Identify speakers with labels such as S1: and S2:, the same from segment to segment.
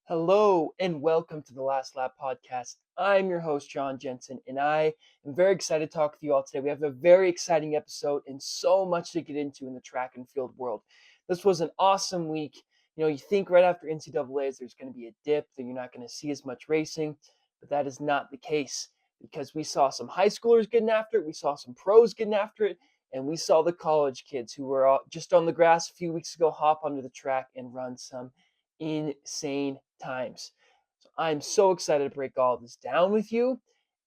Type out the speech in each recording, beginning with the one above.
S1: Hello and welcome to the Last Lap podcast. I'm your host, John Jensen, and I am very excited to talk with you all today. We have a very exciting episode and so much to get into in the track and field world. This was an awesome week. You think right after NCAAs there's going to be a dip, that you're not going to see as much racing, but that is not the case because we saw some high schoolers getting after it, we saw some pros getting after it, and we saw the college kids who were just on the grass a few weeks ago hop onto the track and run some insane times. So I'm so excited to break all of this down with you.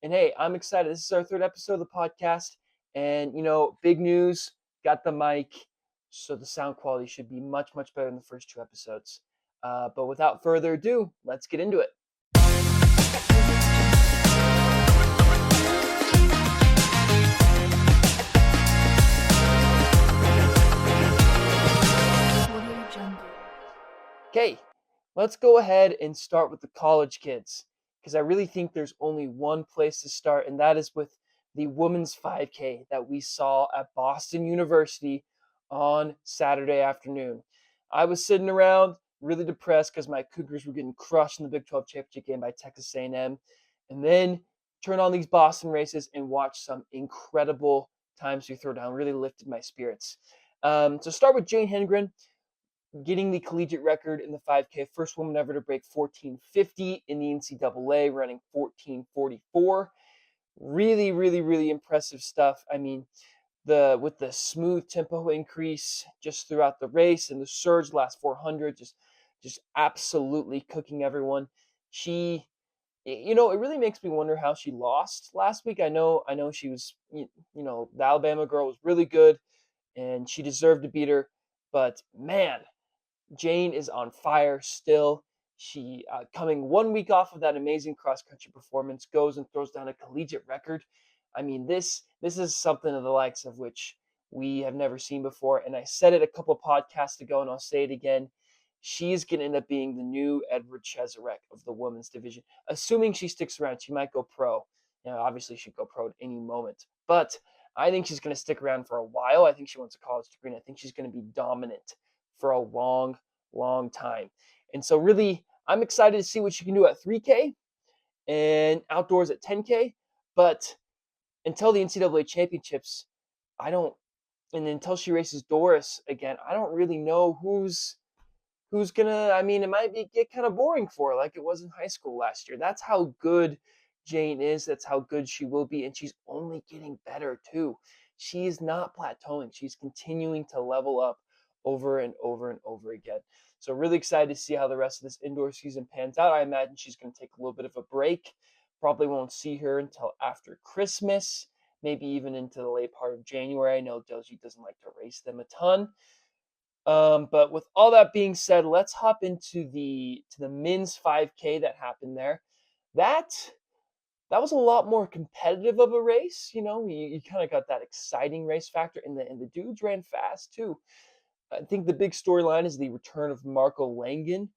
S1: And hey, I'm excited. This is our third episode of the podcast. And, big news, got the mic. So the sound quality should be much, much better than the first two episodes. But without further ado, let's get into it. Okay, let's go ahead and start with the college kids because I really think there's only one place to start, and that is with the women's 5K that we saw at Boston University on Saturday afternoon. I was sitting around really depressed because my Cougars were getting crushed in the Big 12 championship game by Texas A&M, and then turn on these Boston races and watch some incredible times through throwdown. Really lifted my spirits. So start with Jane Hedengren getting the collegiate record in the 5K, first woman ever to break 14:50 in the NCAA, running 14:44. Really, really, really impressive stuff. I mean, with the smooth tempo increase just throughout the race and the surge last 400, just absolutely cooking everyone. She, it really makes me wonder how she lost last week. I know she was, the Alabama girl was really good, and she deserved to beat her. But man, Jane is on fire still. She, coming 1 week off of that amazing cross-country performance, goes and throws down a collegiate record. I mean, this is something of the likes of which we have never seen before. And I said it a couple of podcasts ago, and I'll say it again. She's going to end up being the new Edward Cheserek of the women's division. Assuming she sticks around, she might go pro. Obviously, she'd go pro at any moment. But I think she's going to stick around for a while. I think she wants a college degree, and I think she's going to be dominant for a long, long time. And so really, I'm excited to see what she can do at 3K and outdoors at 10K. But until the NCAA championships, and until she races Doris again, I don't really know who's gonna. I mean, it might get kind of boring for her, like it was in high school last year. That's how good Jane is. That's how good she will be, and she's only getting better too. She is not plateauing. She's continuing to level up over and over and over again. So really excited to see how the rest of this indoor season pans out. I imagine she's going to take a little bit of a break. Probably won't see her until after Christmas, maybe even into the late part of January. I know Doji doesn't like to race them a ton. But with all that being said, let's hop into the men's 5K that happened there. That was a lot more competitive of a race. You kind of got that exciting race factor, and the dudes ran fast too. I think the big storyline is the return of Marco Langon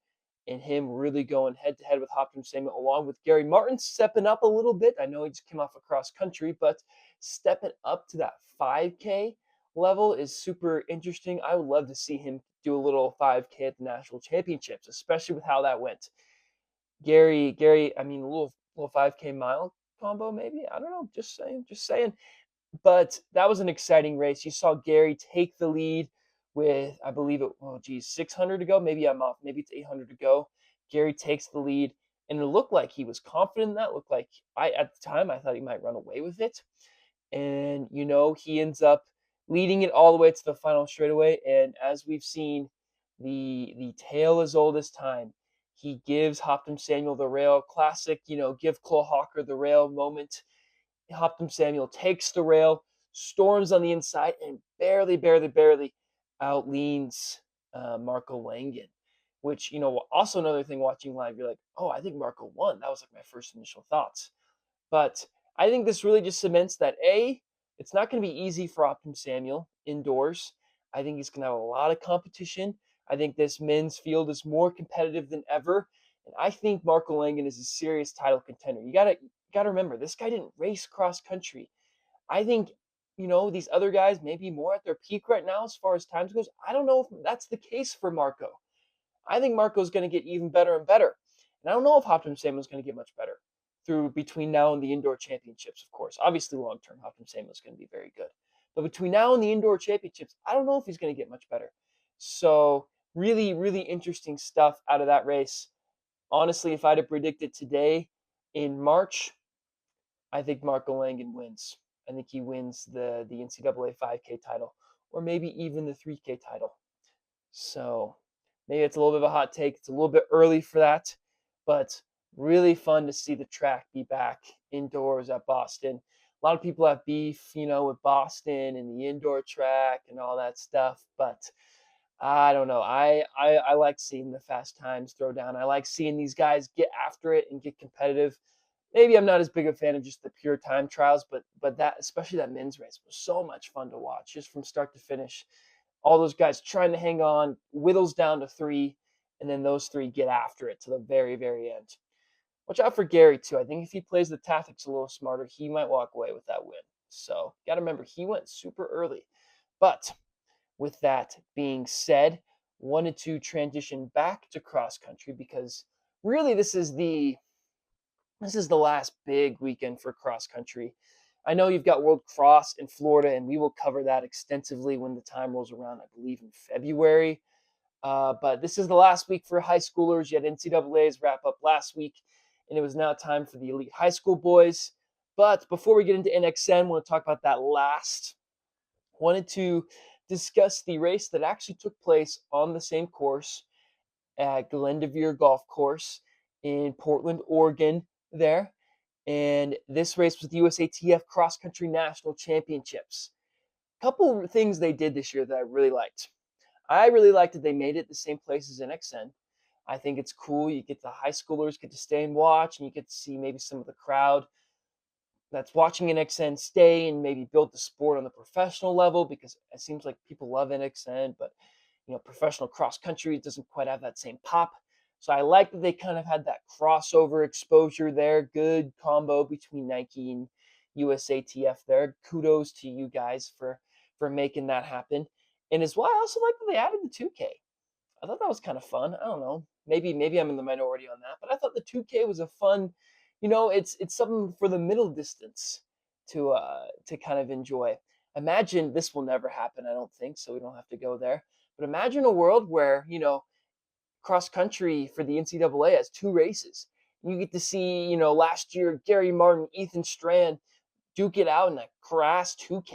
S1: and him really going head to head with Habtom Samuel, along with Garry Martin stepping up a little bit. I know he just came off of cross country, but stepping up to that 5K level is super interesting. I would love to see him do a little 5K at the national championships, especially with how that went. Garry, I mean, a little 5K mile combo, maybe. I don't know. Just saying. But that was an exciting race. You saw Garry take the lead with, I believe 600 to go. Maybe I'm off. Maybe it's 800 to go. Garry takes the lead, and it looked like he was confident in that. It looked like at the time, I thought he might run away with it. And, he ends up leading it all the way to the final straightaway. And as we've seen, the tale as old as time. He gives Habtom Samuel the rail. Classic, give Chloe Hawker the rail moment. Habtom Samuel takes the rail, storms on the inside, and barely outleans Marco Langon. Which, also another thing watching live, you're like, oh, I think Marco won. That was like my first initial thoughts. But I think this really just cements that, A, it's not going to be easy for Habtom Samuel indoors. I think he's going to have a lot of competition. I think this men's field is more competitive than ever. And I think Marco Langon is a serious title contender. You gotta remember, this guy didn't race cross country. I think, these other guys may be more at their peak right now as far as times goes. I don't know if that's the case for Marco. I think Marco's going to get even better and better. And I don't know if Habtom Samuel is going to get much better through between now and the indoor championships, of course. Obviously, long term, Habtom Samuel is going to be very good. But between now and the indoor championships, I don't know if he's going to get much better. So, really, really interesting stuff out of that race. Honestly, if I'd have predicted today in March, I think Marco Langon wins. I think he wins the NCAA 5K title, or maybe even the 3K title. So maybe it's a little bit of a hot take. It's a little bit early for that, but really fun to see the track be back indoors at Boston. A lot of people have beef, with Boston and the indoor track and all that stuff, but I don't know. I like seeing the fast times throw down. I like seeing these guys get after it and get competitive. Maybe I'm not as big a fan of just the pure time trials, but that, especially that men's race, was so much fun to watch, just from start to finish. All those guys trying to hang on, whittles down to 3, and then those 3 get after it to the very, very end. Watch out for Garry too. I think if he plays the tactics a little smarter, he might walk away with that win. So got to remember, he went super early. But with that being said, wanted to transition back to cross country because really this is the last big weekend for cross country. I know you've got World Cross in Florida, and we will cover that extensively when the time rolls around, I believe in February. But this is the last week for high schoolers. You had NCAA's wrap up last week, and it was now time for the elite high school boys. But before we get into NXN, I want to talk about that last. Wanted to discuss the race that actually took place on the same course at Glendevere Golf Course in Portland, Oregon there. And this race was the USATF Cross Country National Championships. A couple of things they did this year that I really liked. I really liked that they made it the same place as NXN. I think it's cool. You get the high schoolers get to stay and watch, and you get to see maybe some of the crowd that's watching NXN stay and maybe build the sport on the professional level, because it seems like people love NXN, but professional cross country doesn't quite have that same pop. So I like that they kind of had that crossover exposure there. Good combo between Nike and USATF there. Kudos to you guys for making that happen. And as well, I also like that they added the 2K. I thought that was kind of fun. I don't know. Maybe I'm in the minority on that, but I thought the 2K was a fun, it's something for the middle distance to kind of enjoy. Imagine, this will never happen, I don't think, so we don't have to go there. But imagine a world where, cross country for the NCAA has 2 races. You get to see, last year, Gary Martin, Ethan Strand duke it out in a crass 2K.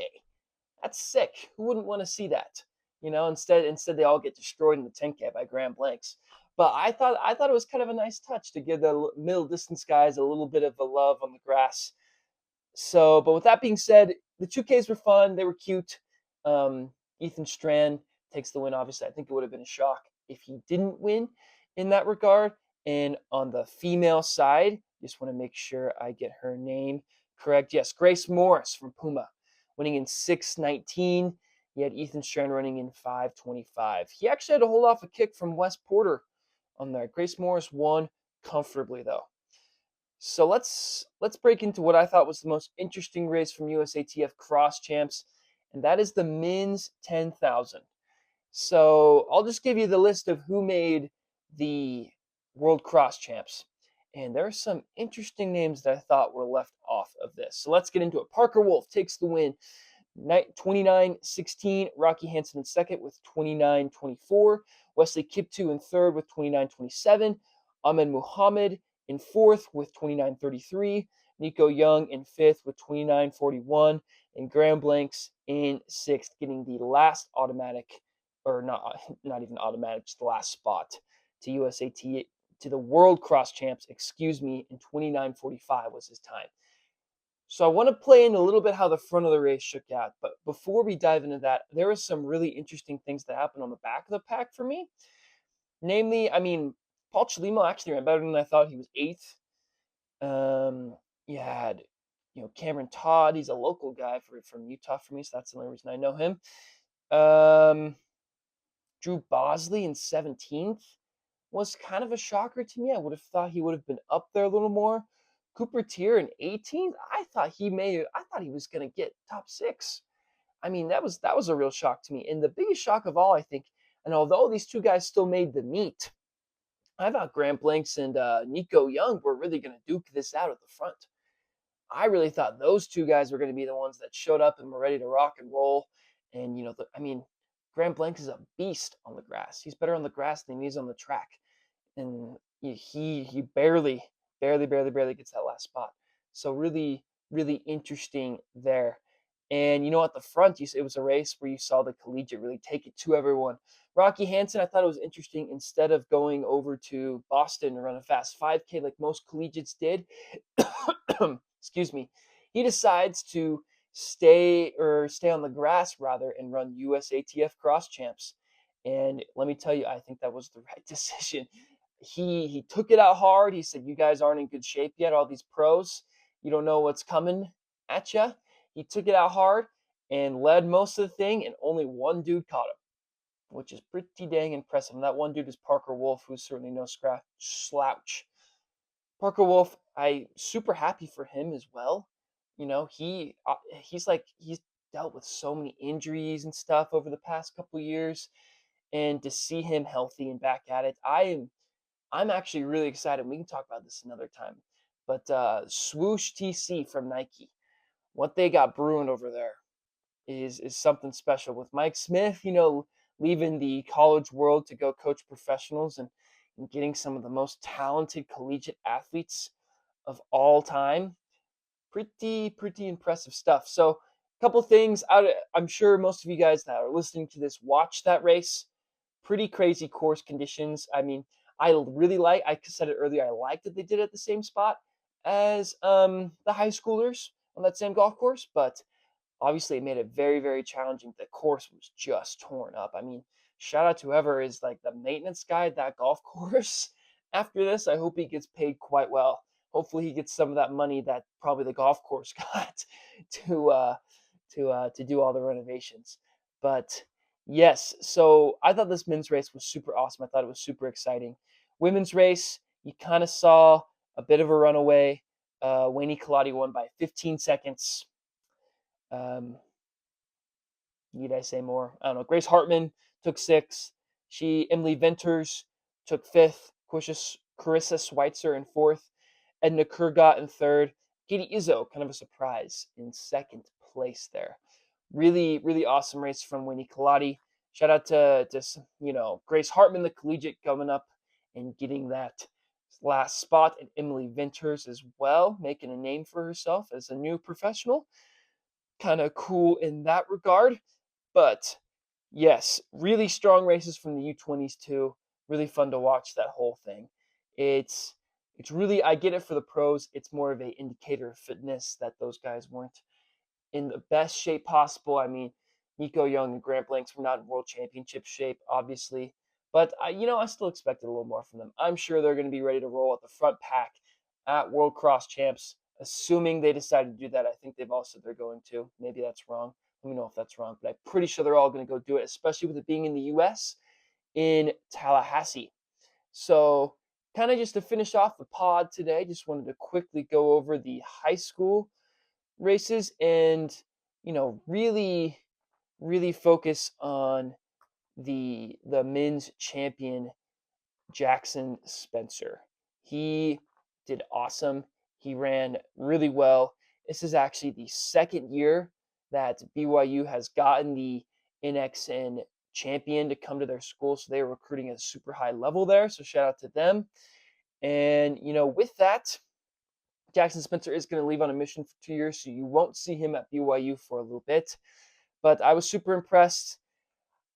S1: That's sick. Who wouldn't want to see that? Instead they all get destroyed in the 10K by Grand Blanks. But I thought it was kind of a nice touch to give the middle distance guys a little bit of a love on the grass. So, but with that being said, the 2Ks were fun. They were cute. Ethan Strand takes the win. Obviously, I think it would have been a shock if he didn't win in that regard. And on the female side, just want to make sure I get her name correct. Yes, Grace Morris from Puma, winning in 6:19. He had Ethan Strand running in 5:25. He actually had to hold off a kick from Wes Porter on there. Grace Morris won comfortably though. So let's break into what I thought was the most interesting race from USATF Cross Champs, and that is the men's 10,000. So I'll just give you the list of who made the World Cross Champs. And there are some interesting names that I thought were left off of this. So let's get into it. Parker Wolf takes the win. 29-16. Rocky Hansen in second with 29-24. Wesley Kiptu in third with 29-27. Ahmed Muhammad in fourth with 29-33. Nico Young in fifth with 29-41. And Graham Blanks in sixth, getting the last automatic, or not even automatic, just the last spot to USAT, to the World Cross Champs, in 29:45 was his time. So I want to play in a little bit how the front of the race shook out. But before we dive into that, there were some really interesting things that happened on the back of the pack for me. Namely, Paul Chalimo actually ran better than I thought. He was eighth. You had, Cameron Todd. He's a local guy from Utah for me, so that's the only reason I know him. Drew Bosley in 17th was kind of a shocker to me. I would have thought he would have been up there a little more. Cooper Tier in 18th, I thought he was going to get top 6. That was a real shock to me. And the biggest shock of all, I think, and although these two guys still made the meet, I thought Grant Blanks and Nico Young were really going to duke this out at the front. I really thought those two guys were going to be the ones that showed up and were ready to rock and roll. And I mean, Grant Blanks is a beast on the grass. He's better on the grass than he is on the track, and he barely gets that last spot. So really, really interesting there. And at the front, it was a race where you saw the collegiate really take it to everyone. Rocky Hansen, I thought it was interesting. Instead of going over to Boston to run a fast 5K like most collegiates did, excuse me, he decides to stay on the grass rather and run USATF cross champs. And let me tell you, I think that was the right decision. He took it out hard. He said, "You guys aren't in good shape yet. All these pros, you don't know what's coming at you." He took it out hard and led most of the thing, and only one dude caught him, which is pretty dang impressive. And that one dude is Parker Wolf, who's certainly no slouch. Parker Wolf, I super happy for him as well. He's dealt with so many injuries and stuff over the past couple years, and to see him healthy and back at it, I'm actually really excited. We can talk about this another time. But Swoosh TC from Nike, what they got brewing over there is something special. With Mike Smith, leaving the college world to go coach professionals and getting some of the most talented collegiate athletes of all time. Pretty impressive stuff. So a couple things. I'm sure most of you guys that are listening to this watched that race. Pretty crazy course conditions. I mean, I said it earlier, I liked that they did it at the same spot as the high schoolers on that same golf course, but obviously it made it very, very challenging. The course was just torn up. I mean, shout out to whoever is like the maintenance guy at that golf course. After this, I hope he gets paid quite well. Hopefully he gets some of that money that probably the golf course got to do all the renovations. But yes, so I thought this men's race was super awesome. I thought it was super exciting. Women's race, you kind of saw a bit of a runaway. Wayne Kaladi won by 15 seconds. Need I say more? I don't know. Grace Hartman took 6th. Emily Venters took 5th. Carissa Schweitzer in 4th. Edna Kurgat in 3rd. Katie Izzo, kind of a surprise, in 2nd place there. Really, really awesome race from Winnie Kaladi. Shout out to Grace Hartman, the collegiate, coming up and getting that last spot, and Emily Venters as well, making a name for herself as a new professional. Kind of cool in that regard. But yes, really strong races from the U20s too. Really fun to watch that whole thing. It's really, I get it for the pros. It's more of a indicator of fitness that those guys weren't in the best shape possible. I mean, Nico Young and Grant Blanks were not in world championship shape, obviously, but I still expected a little more from them. I'm sure they're going to be ready to roll at the front pack at World Cross Champs, assuming they decide to do that. I think they've all said they're going to. Maybe that's wrong. Let me know if that's wrong, but I'm pretty sure they're all going to go do it, especially with it being in the U.S. in Tallahassee. So, kind of just to finish off the pod today, just wanted to quickly go over the high school races and really really focus on the men's champion Jackson Spencer. He did awesome. He ran really well. This is actually the second year that BYU has gotten the NXN champion to come to their school, so they were recruiting at a super high level there, so shout out to them. And with that, Jackson Spencer is going to leave on a mission for 2 years, so you won't see him at BYU for a little bit. But I was super impressed.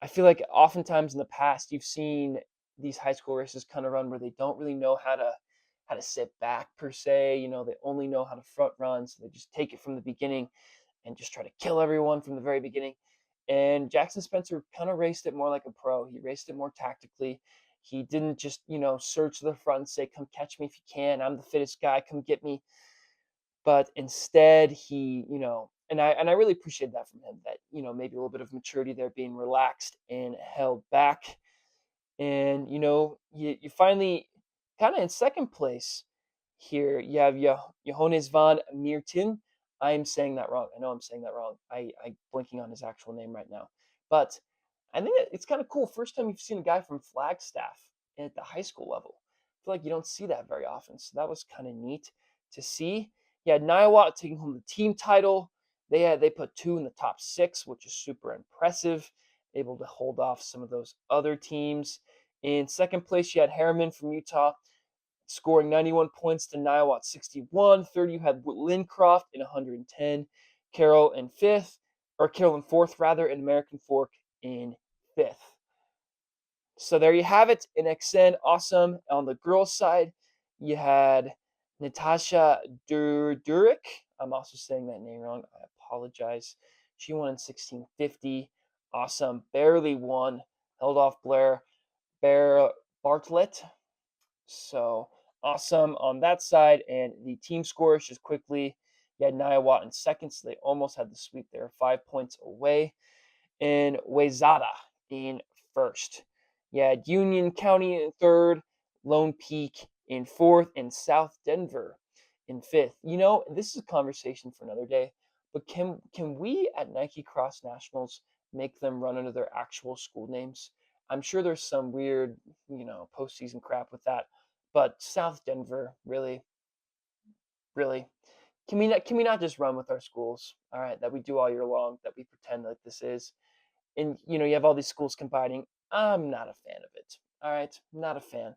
S1: I feel like oftentimes in the past you've seen these high school races kind of run where they don't really know how to sit back per se. They only know how to front run, so they just take it from the beginning and just try to kill everyone from the very beginning. And Jackson Spencer kind of raced it more like a pro. He raced it more tactically. He didn't just, surge to the front and say, "Come catch me if you can. I'm the fittest guy. Come get me." But instead, he, and I really appreciate that from him, that, maybe a little bit of maturity there, being relaxed and held back. And, you finally kind of in second place here, you have Johannes van Meerten. I'm saying that wrong. I know I'm saying that wrong. I'm blinking on his actual name right now. But I think it's kind of cool. First time you've seen a guy from Flagstaff at the high school level. feel like you don't see that very often. So that was kind of neat to see. You had Niwot taking home the team title. They put 2 in the top 6, which is super impressive. Able to hold off some of those other teams. In second place, you had Harriman from Utah scoring 91 points to Niwot 61. Third, you had Lincroft in 110. Carroll in fifth, or Carroll in fourth rather, and American Fork in fifth. So there you have it. NXN, awesome. On the girls' side, you had Natasha Durick. I'm also saying that name wrong. I apologize. She won in 1650. Awesome. Barely won. Held off Bear Bartlett. So awesome on that side. And the team scores just quickly. You had Niwot in second, so they almost had the sweep there, 5 points away. And Wayzata in first. You had Union County in third, Lone Peak in fourth, and South Denver in fifth. This is a conversation for another day, but can we at Nike Cross Nationals make them run under their actual school names? I'm sure there's some weird, postseason crap with that, but South Denver, really, really, can we not just run with our schools? All right, that we do all year long, that we pretend like this is, and you have all these schools combining. I'm not a fan of it. All right, not a fan.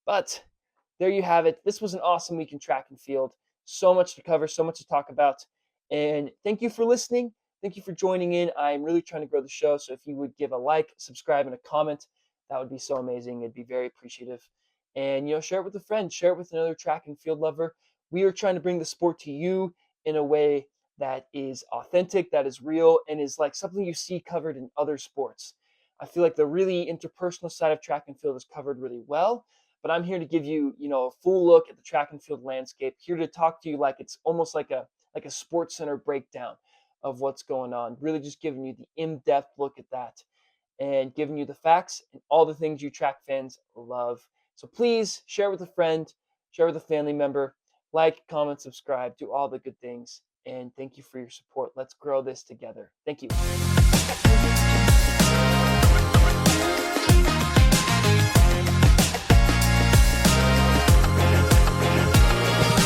S1: But there you have it. This was an awesome week in track and field. So much to cover, so much to talk about. And thank you for listening. Thank you for joining in. I'm really trying to grow the show. So if you would give a like, subscribe, and a comment, that would be so amazing. It'd be very appreciative. And share it with a friend, share it with another track and field lover. We are trying to bring the sport to you in a way that is authentic, that is real, and is like something you see covered in other sports. I feel like the really interpersonal side of track and field is covered really well, but I'm here to give you, a full look at the track and field landscape, here to talk to you like it's almost like a sports center breakdown of what's going on, really just giving you the in-depth look at that and giving you the facts and all the things you track fans love. So please share with a friend, share with a family member, like, comment, subscribe, do all the good things. And thank you for your support. Let's grow this together. Thank you.